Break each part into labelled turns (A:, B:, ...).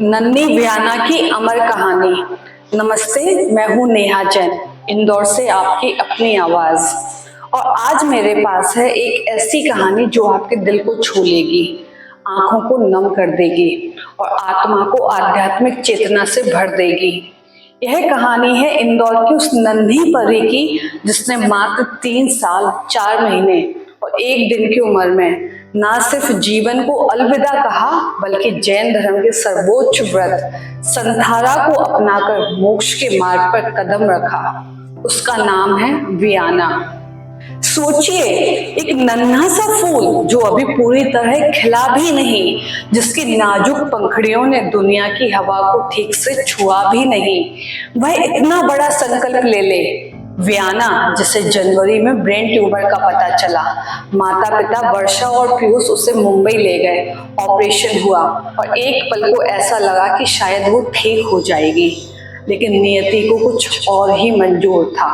A: नन्ही व्याना की अमर कहानी। नमस्ते, मैं हूँ नेहा जैन, इंदौर से आपकी अपनी आवाज। और आज मेरे पास है एक ऐसी कहानी जो आपके दिल को छू लेगी, आंखों को नम कर देगी और आत्मा को आध्यात्मिक चेतना से भर देगी। यह कहानी है इंदौर की उस नन्ही परी की जिसने मात्र 3 साल 4 महीने और 1 दिन की उम्र में ना सिर्फ जीवन को अलविदा कहा बल्कि जैन धर्म के सर्वोच्च व्रत संथारा को अपनाकर मोक्ष के मार्ग पर कदम रखा। उसका नाम है व्याना। सोचिए, एक नन्हा सा फूल जो अभी पूरी तरह खिला भी नहीं, जिसकी नाजुक पंखड़ियों ने दुनिया की हवा को ठीक से छुआ भी नहीं, वह इतना बड़ा संकल्प ले ले। व्याना, जिसे जनवरी में ब्रेन ट्यूमर का पता चला, माता पिता वर्षा और पीयूष उसे मुंबई ले गए, ऑपरेशन हुआ और एक पल को ऐसा लगा कि शायद वो ठीक हो जाएगी, लेकिन नियति को कुछ और ही मंजूर था।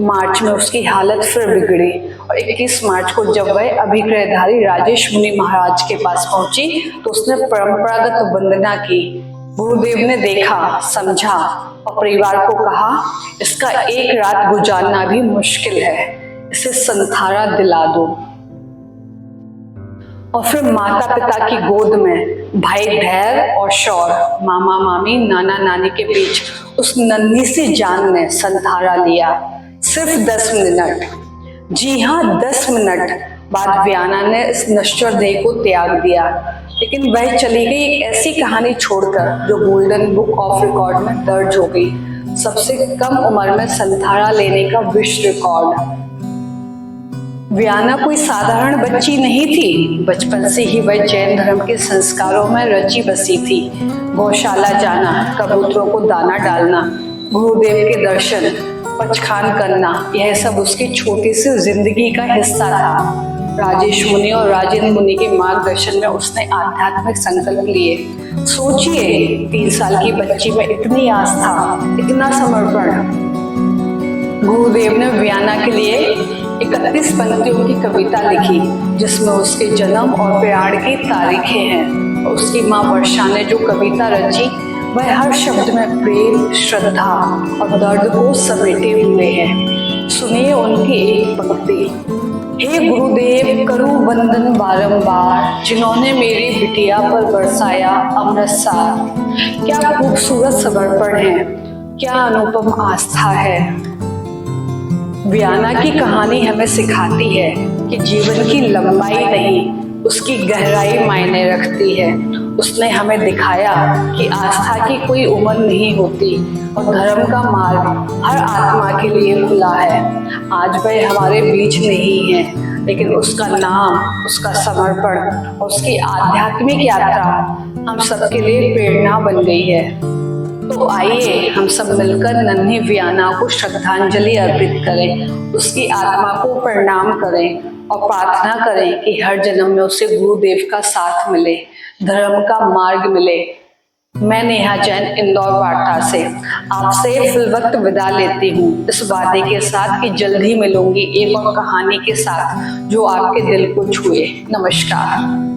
A: मार्च में उसकी हालत फिर बिगड़ी और 21 मार्च को जब वह अभिग्रहधारी राजेश मुनि महाराज के पास पहुंची तो उसने परंपरागत वंदना की। गुरुदेव ने देखा, समझा और परिवार को कहा, इसका एक रात गुजारना भी मुश्किल है, इसे संथारा दिला दो। और फिर माता पिता की गोद में भाई धैर्य और शौर, मामा मामी नाना नानी के बीच उस नन्ही सी जान ने संथारा लिया। सिर्फ 10 मिनट, जी हाँ 10 मिनट बाद व्याना ने इस नश्वर देह को त्याग दिया, लेकिन वह चली गई एक ऐसी कहानी छोड़कर जो गोल्डन बुक ऑफ रिकॉर्ड में दर्ज हो गई। सबसे कम उम्र में संथारा लेने का विश्व रिकॉर्ड। व्याना कोई साधारण बच्ची नहीं थी। बचपन से ही वह जैन धर्म के संस्कारों में रची बसी थी। गौशाला जाना, कबूतरों को दाना डालना, गुरुदेव के दर्शन, पचखान करना, यह सब उसकी छोटी सी जिंदगी का हिस्सा था। राजेश मुनि और राजेंद्र मुनि के मार्गदर्शन में उसने आध्यात्मिक संकल्प लिए। सोचिए, 3 साल की बच्ची में इतनी आस्था, इतना समर्पण। गुरुदेव ने व्याना के लिए 31 पंक्तियों की कविता लिखी, जिसमें उसके जन्म और प्रयाण की तारीखें हैं। उसकी माँ वर्षा ने जो कविता रची वह हर शब्द में प्रेम, श्रद्धा और दर्द को समेटे हुए है। सुनिए उनकी एक पंक्ति। हे गुरुदेव, करूं वंदन बारंबार, जिन्होंने मेरी बिटिया पर बरसाया अमृतसार। क्या खूबसूरत समर्पण है, क्या अनुपम आस्था है। व्याना की कहानी हमें सिखाती है कि जीवन की लंबाई नहीं, उसकी गहराई मायने रखती है। उसने हमें दिखाया कि आस्था की कोई उम्र नहीं होती और धर्म का मार्ग हर आत्मा के लिए खुला है। आज वह हमारे बीच नहीं है, लेकिन उसका नाम, उसका समर्पण और उसकी आध्यात्मिक यात्रा हम सबके लिए प्रेरणा बन गई है। तो आइए हम सब मिलकर नन्ही व्याना को श्रद्धांजलि अर्पित करें, उसकी आत्मा को प्रणाम करें और प्रार्थना करें कि हर जन्म में उसे गुरुदेव का साथ मिले, धर्म का मार्ग मिले। मैं नेहा जैन, इंदौर वार्ता से आपसे फिलवक्त विदा लेती हूँ, इस वादे के साथ कि जल्द ही मिलूंगी एक और कहानी के साथ जो आपके दिल को छुए। नमस्कार।